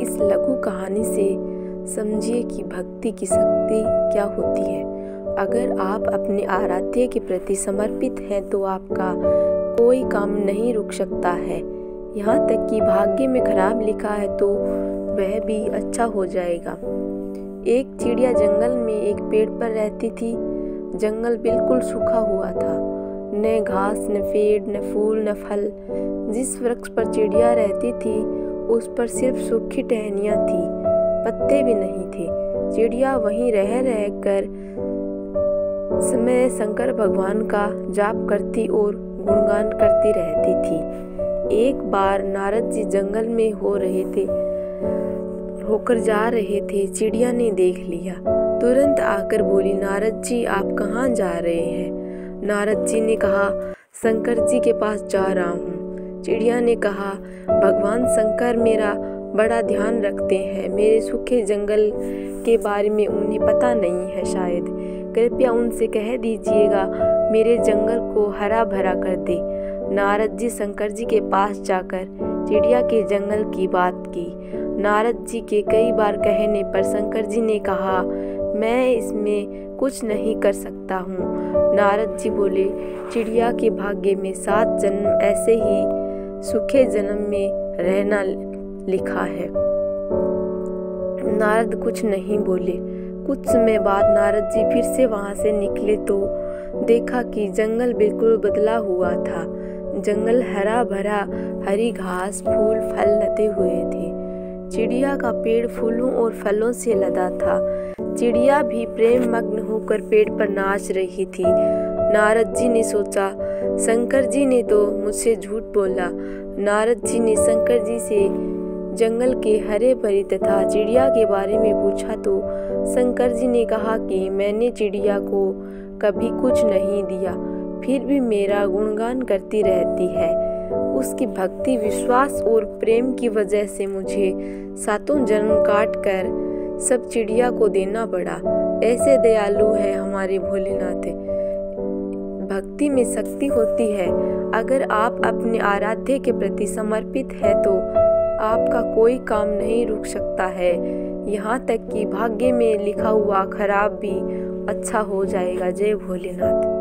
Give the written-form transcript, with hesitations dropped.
इस लघु कहानी से समझिए कि भक्ति की शक्ति क्या होती है। अगर आप अपने आराध्य के प्रति समर्पित हैं तो आपका कोई काम नहीं रुक सकता है। यहाँ तक कि भाग्य में खराब लिखा है तो वह भी अच्छा हो जाएगा। एक चिड़िया जंगल में एक पेड़ पर रहती थी। जंगल बिल्कुल सूखा हुआ था, न घास, न पेड़, न फूल, न फल। जिस वृक्ष पर चिड़िया रहती थी उस पर सिर्फ सूखी टहनियाँ थी, पत्ते भी नहीं थे। चिड़िया वहीं रह कर समय शंकर भगवान का जाप करती और गुणगान करती रहती थी। एक बार नारद जी जंगल में होकर जा रहे थे। चिड़िया ने देख लिया, तुरंत आकर बोली, नारद जी आप कहाँ जा रहे हैं? नारद जी ने कहा, शंकर जी के पास जा रहा हूँ। चिड़िया ने कहा, भगवान शंकर मेरा बड़ा ध्यान रखते हैं, मेरे सूखे जंगल के बारे में उन्हें पता नहीं है शायद। कृपया उनसे कह दीजिएगा मेरे जंगल को हरा भरा कर दे। नारद जी शंकर जी के पास जाकर चिड़िया के जंगल की बात की। नारद जी के कई बार कहने पर शंकर जी ने कहा, मैं इसमें कुछ नहीं कर सकता हूँ। नारद जी बोले, चिड़िया के भाग्य में 7 जन्म ऐसे ही सूखे जन्म में रहना लिखा है। नारद कुछ नहीं बोले। कुछ समय बाद नारद जी फिर से वहां से निकले तो देखा कि जंगल बिल्कुल बदला हुआ था। जंगल हरा भरा, हरी घास, फूल, फल लदे हुए थे। चिड़िया का पेड़ फूलों और फलों से लदा था। चिड़िया भी प्रेम मग्न होकर पेड़ पर नाच रही थी। नारद जी ने सोचा, शंकर जी ने तो मुझसे झूठ बोला। नारद जी ने शंकर जी से जंगल के हरे भरे तथा चिड़िया के बारे में पूछा तो शंकर जी ने कहा कि मैंने चिड़िया को कभी कुछ नहीं दिया, फिर भी मेरा गुणगान करती रहती है। उसकी भक्ति, विश्वास और प्रेम की वजह से मुझे 7 जन्म काट कर सब चिड़िया को देना पड़ा। ऐसे दयालु है हमारे भोलेनाथ। भक्ति में शक्ति होती है। अगर आप अपने आराध्य के प्रति समर्पित हैं तो आपका कोई काम नहीं रुक सकता है। यहाँ तक कि भाग्य में लिखा हुआ खराब भी अच्छा हो जाएगा। जय भोलेनाथ।